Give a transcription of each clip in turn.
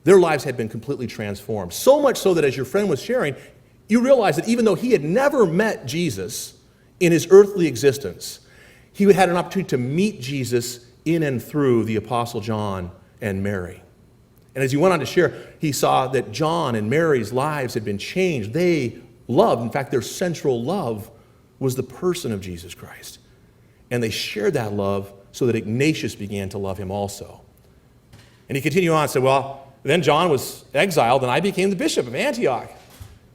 their lives had been completely transformed. So much so that as your friend was sharing, you realize that even though he had never met Jesus in his earthly existence, he had an opportunity to meet Jesus in and through the Apostle John and Mary. And as he went on to share, he saw that John and Mary's lives had been changed. They loved, in fact, their central love was the person of Jesus Christ. And they shared that love so that Ignatius began to love him also. And he continued on and said, well, then John was exiled and I became the bishop of Antioch.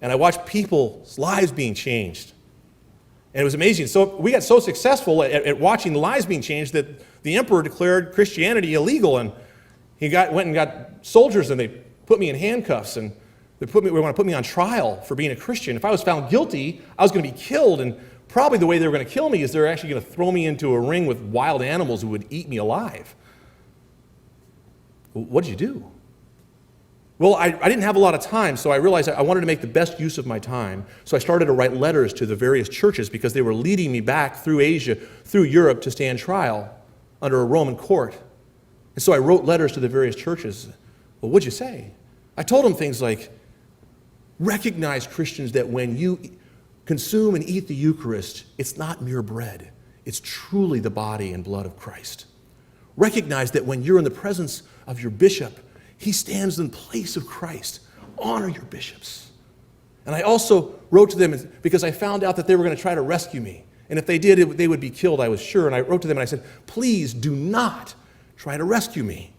And I watched people's lives being changed. And it was amazing. So we got so successful at watching the lives being changed that the emperor declared Christianity illegal. And he went and got soldiers and they put me in handcuffs and they want to put me on trial for being a Christian. If I was found guilty, I was going to be killed. And probably the way they were going to kill me is they're actually going to throw me into a ring with wild animals who would eat me alive. What did you do? Well, I didn't have a lot of time, so I realized I wanted to make the best use of my time. So I started to write letters to the various churches because they were leading me back through Asia, through Europe to stand trial under a Roman court. And so I wrote letters to the various churches. Well, what'd you say? I told them things like, recognize, Christians, that when you consume and eat the Eucharist, it's not mere bread. It's truly the body and blood of Christ. Recognize that when you're in the presence of your bishop, he stands in place of Christ. Honor your bishops. And I also wrote to them because I found out that they were going to try to rescue me. And if they did, they would be killed, I was sure. And I wrote to them and I said, please do not try to rescue me.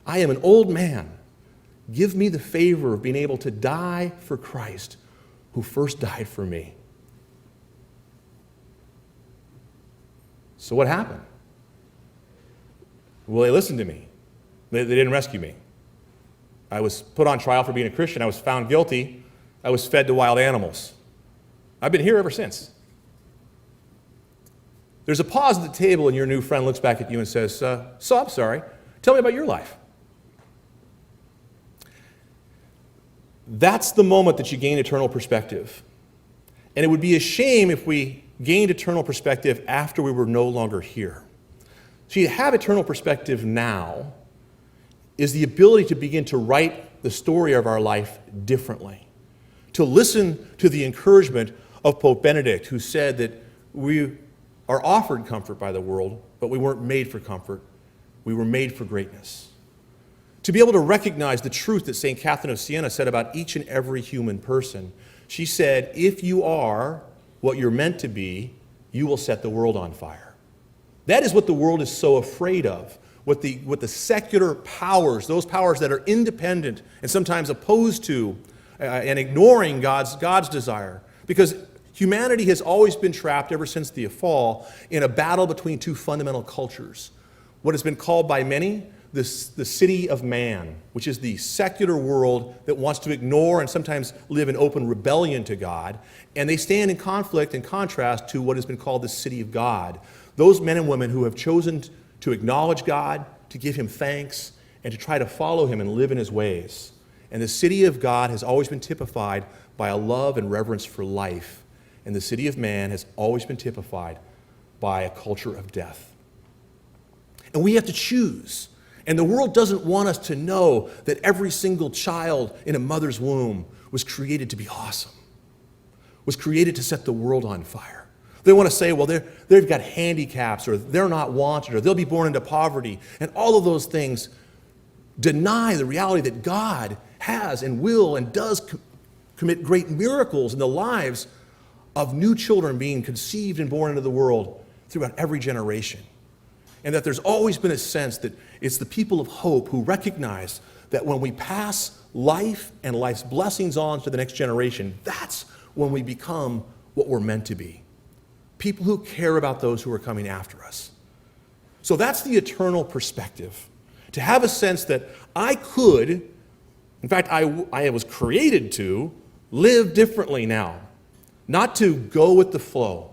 I am an old man. Give me the favor of being able to die for Christ, who first died for me. So what happened? Well, they listened to me. They didn't rescue me. I was put on trial for being a Christian. I was found guilty. I was fed to wild animals. I've been here ever since. There's a pause at the table and your new friend looks back at you and says, so I'm sorry. Tell me about your life. That's the moment that you gain eternal perspective. And it would be a shame if we gained eternal perspective after we were no longer here. See, to have eternal perspective now is the ability to begin to write the story of our life differently. To listen to the encouragement of Pope Benedict, who said that we are offered comfort by the world, but we weren't made for comfort. We were made for greatness. To be able to recognize the truth that St. Catherine of Siena said about each and every human person. She said, if you are what you're meant to be, you will set the world on fire. That is what the world is so afraid of. What the secular powers, those powers that are independent and sometimes opposed to and ignoring God's desire. Because humanity has always been trapped ever since the fall in a battle between two fundamental cultures. What has been called by many the city of man, which is the secular world that wants to ignore and sometimes live in open rebellion to God. And they stand in conflict and contrast to what has been called the city of God. Those men and women who have chosen to acknowledge God, to give him thanks, and to try to follow him and live in his ways. And the city of God has always been typified by a love and reverence for life. And the city of man has always been typified by a culture of death. And we have to choose. And the world doesn't want us to know that every single child in a mother's womb was created to be awesome, was created to set the world on fire. They want to say, well, they've got handicaps, or they're not wanted, or they'll be born into poverty. And all of those things deny the reality that God has and will and does commit great miracles in the lives of new children being conceived and born into the world throughout every generation. And that there's always been a sense that it's the people of hope who recognize that when we pass life and life's blessings on to the next generation, that's when we become what we're meant to be. People who care about those who are coming after us. So that's the eternal perspective. To have a sense that I could, in fact, I was created to live differently now, not to go with the flow.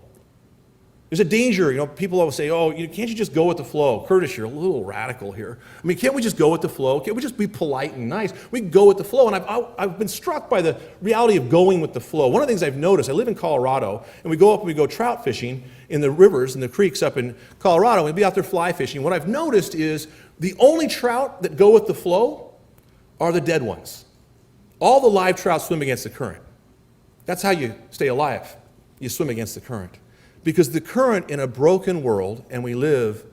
There's a danger, people always say, can't you just go with the flow? Curtis, you're a little radical here. I mean, can't we just go with the flow? Can't we just be polite and nice? We can go with the flow. And I've been struck by the reality of going with the flow. One of the things I've noticed, I live in Colorado, and we go up and we go trout fishing in the rivers and the creeks up in Colorado, and we'd be out there fly fishing. What I've noticed is the only trout that go with the flow are the dead ones. All the live trout swim against the current. That's how you stay alive. You swim against the current. Because the current in a broken world, and we live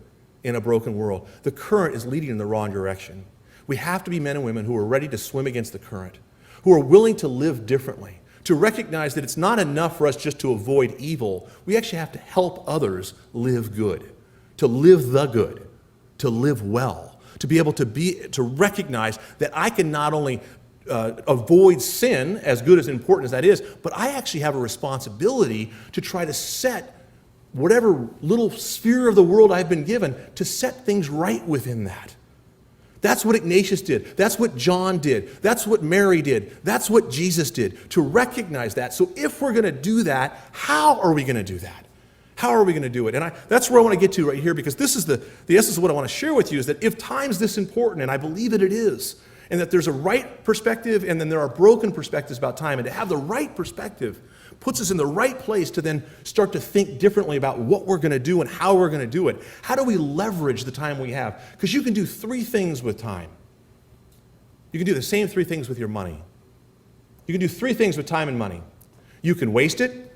in a broken world, the current is leading in the wrong direction. We have to be men and women who are ready to swim against the current, who are willing to live differently, to recognize that it's not enough for us just to avoid evil. We actually have to help others live good, to live the good, to live well, to be able to recognize that I can not only avoid sin, as good as important as that is, but I actually have a responsibility to try to set whatever little sphere of the world I've been given, to set things right within that. That's what Ignatius did. That's what John did. That's what Mary did. That's what Jesus did, to recognize that. So if we're going to do that, how are we going to do that? How are we going to do it? And that's where I want to get to right here, because this is the essence of what I want to share with you, is that if time's this important, and I believe that it is, and that there's a right perspective and then there are broken perspectives about time, and to have the right perspective puts us in the right place to then start to think differently about what we're going to do and how we're going to do it. How do we leverage the time we have? Because you can do three things with time. You can do the same three things with your money. You can do three things with time and money. You can waste it,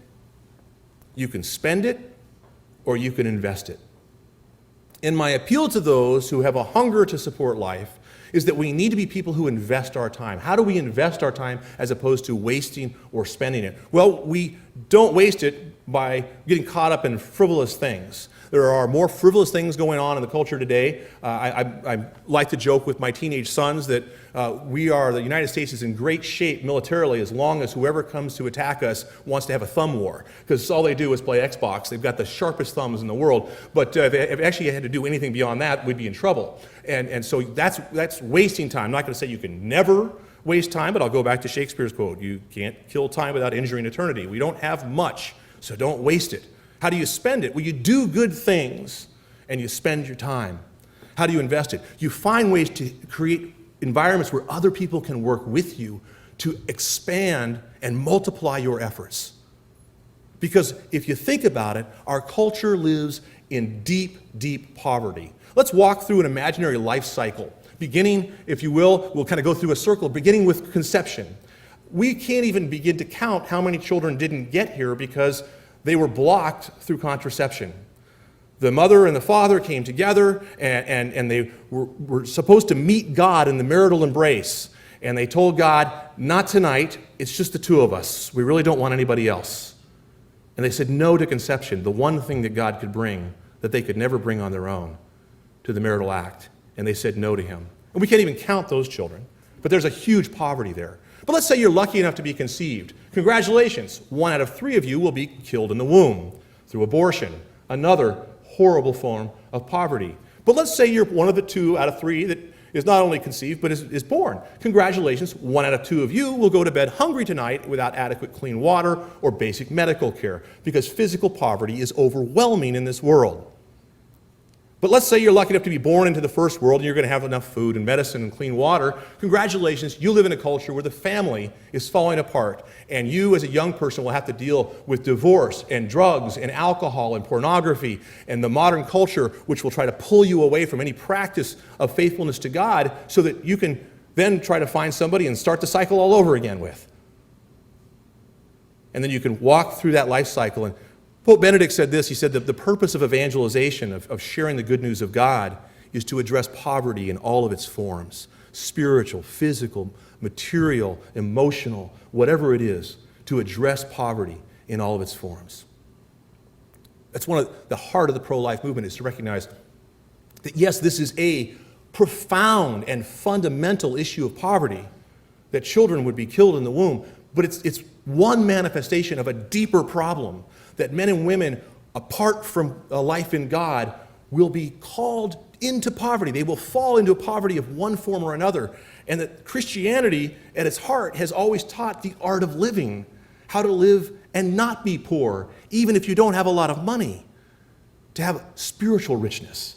you can spend it, or you can invest it. And my appeal to those who have a hunger to support life is that we need to be people who invest our time. How do we invest our time as opposed to wasting or spending it? Well, we don't waste it by getting caught up in frivolous things. There are more frivolous things going on in the culture today. I like to joke with my teenage sons that the United States is in great shape militarily as long as whoever comes to attack us wants to have a thumb war, because all they do is play Xbox. They've got the sharpest thumbs in the world, but if they actually had to do anything beyond that, we'd be in trouble. And so that's wasting time. I'm not going to say you can never waste time, but I'll go back to Shakespeare's quote, you can't kill time without injuring eternity. We don't have much, so don't waste it. How do you spend it? Well, you do good things and you spend your time. How do you invest it? You find ways to create environments where other people can work with you to expand and multiply your efforts. Because if you think about it, our culture lives in deep, deep poverty. Let's walk through an imaginary life cycle. Beginning, if you will, we'll kind of go through a circle, beginning with conception. We can't even begin to count how many children didn't get here because they were blocked through contraception. The mother and the father came together, and they were supposed to meet God in the marital embrace. And they told God, not tonight, it's just the two of us. We really don't want anybody else. And they said no to conception, the one thing that God could bring that they could never bring on their own, to the marital act. And they said no to him. And we can't even count those children, but there's a huge poverty there. But let's say you're lucky enough to be conceived. Congratulations, 1 out of 3 of you will be killed in the womb through abortion, another horrible form of poverty. But let's say you're one of the 2 out of 3 that is not only conceived, but is born. Congratulations, 1 out of 2 of you will go to bed hungry tonight without adequate clean water or basic medical care, because physical poverty is overwhelming in this world. But let's say you're lucky enough to be born into the first world and you're going to have enough food and medicine and clean water. Congratulations, you live in a culture where the family is falling apart, and you as a young person will have to deal with divorce and drugs and alcohol and pornography and the modern culture, which will try to pull you away from any practice of faithfulness to God so that you can then try to find somebody and start the cycle all over again with. And then you can walk through that life cycle. And Pope Benedict said this. He said that the purpose of evangelization, of sharing the good news of God, is to address poverty in all of its forms: spiritual, physical, material, emotional, whatever it is, to address poverty in all of its forms. That's one of the heart of the pro-life movement, is to recognize that, yes, this is a profound and fundamental issue of poverty, that children would be killed in the womb, but it's one manifestation of a deeper problem, that men and women, apart from a life in God, will be called into poverty. They will fall into a poverty of one form or another. And that Christianity, at its heart, has always taught the art of living, how to live and not be poor, even if you don't have a lot of money, to have spiritual richness.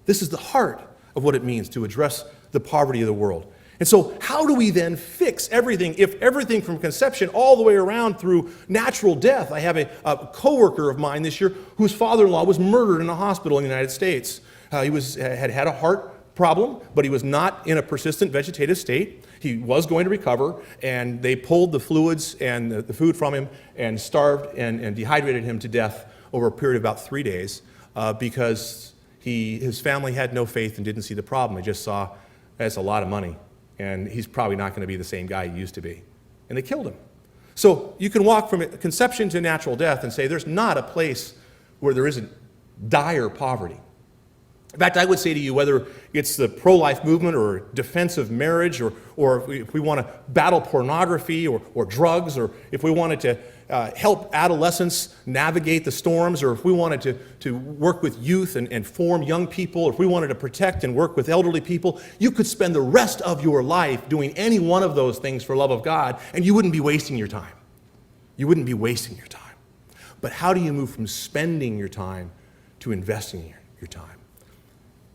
This is the heart of what it means to address the poverty of the world. And so how do we then fix everything, if everything from conception all the way around through natural death? I have a coworker of mine this year whose father-in-law was murdered in a hospital in the United States. He had a heart problem, but he was not in a persistent vegetative state. He was going to recover, and they pulled the fluids and the food from him and starved and dehydrated him to death over a period of about 3 days because his family had no faith and didn't see the problem. They just saw, that's a lot of money, and he's probably not going to be the same guy he used to be. And they killed him. So you can walk from conception to natural death and say there's not a place where there isn't dire poverty. In fact, I would say to you, whether it's the pro-life movement or defense of marriage, or if we want to battle pornography or drugs, or if we wanted to help adolescents navigate the storms, or if we wanted to work with youth and form young people, or if we wanted to protect and work with elderly people, you could spend the rest of your life doing any one of those things for love of God, and you wouldn't be wasting your time. You wouldn't be wasting your time. But how do you move from spending your time to investing your time?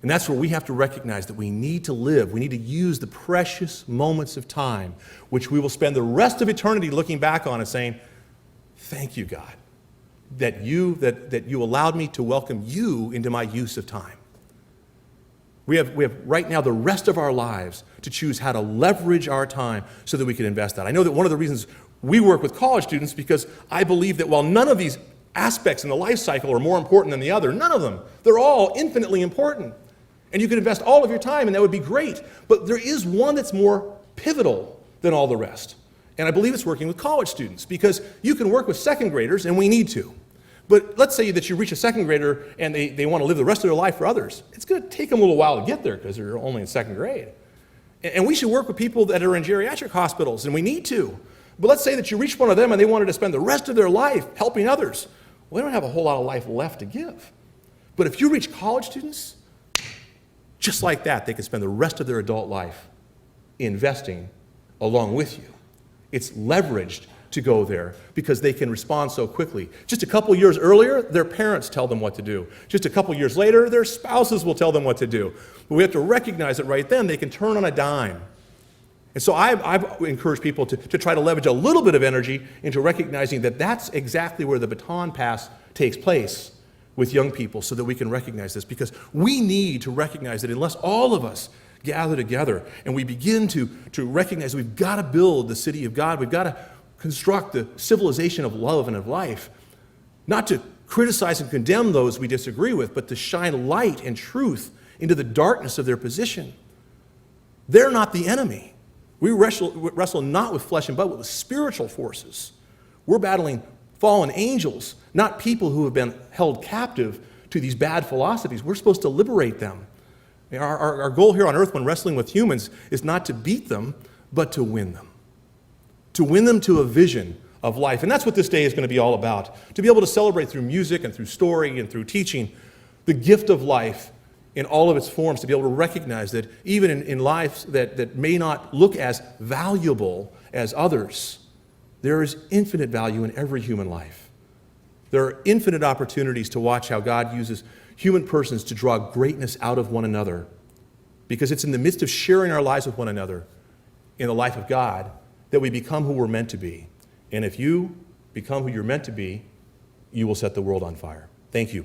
And that's where we have to recognize that we need to live. We need to use the precious moments of time, which we will spend the rest of eternity looking back on and saying, thank you, God, that you allowed me to welcome you into my use of time. We have right now the rest of our lives to choose how to leverage our time so that we can invest that. I know that one of the reasons we work with college students, because I believe that while none of these aspects in the life cycle are more important than the other, none of them, they're all infinitely important. And you can invest all of your time, and that would be great. But there is one that's more pivotal than all the rest. And I believe it's working with college students, because you can work with second graders, and we need to. But let's say that you reach a second grader and they want to live the rest of their life for others. It's going to take them a little while to get there because they're only in second grade. And we should work with people that are in geriatric hospitals, and we need to. But let's say that you reach one of them and they wanted to spend the rest of their life helping others. Well, they don't have a whole lot of life left to give. But if you reach college students, just like that, they can spend the rest of their adult life investing along with you. It's leveraged to go there because they can respond so quickly. Just a couple years earlier, their parents tell them what to do. Just a couple years later, their spouses will tell them what to do. But we have to recognize that right then they can turn on a dime. And so I've encouraged people to try to leverage a little bit of energy into recognizing that that's exactly where the baton pass takes place with young people, so that we can recognize this, because we need to recognize that unless all of us gather together and we begin to recognize we've got to build the city of God, we've got to construct the civilization of love and of life, not to criticize and condemn those we disagree with, but to shine light and truth into the darkness of their position. They're not the enemy. We wrestle not with flesh and blood, but with spiritual forces. We're battling fallen angels, not people who have been held captive to these bad philosophies. We're supposed to liberate them. Our goal here on earth when wrestling with humans is not to beat them, but to win them. To win them to a vision of life. And that's what this day is going to be all about. To be able to celebrate through music and through story and through teaching the gift of life in all of its forms, to be able to recognize that even in lives that may not look as valuable as others, there is infinite value in every human life. There are infinite opportunities to watch how God uses human persons to draw greatness out of one another, because it's in the midst of sharing our lives with one another in the life of God that we become who we're meant to be. And if you become who you're meant to be, you will set the world on fire. Thank you.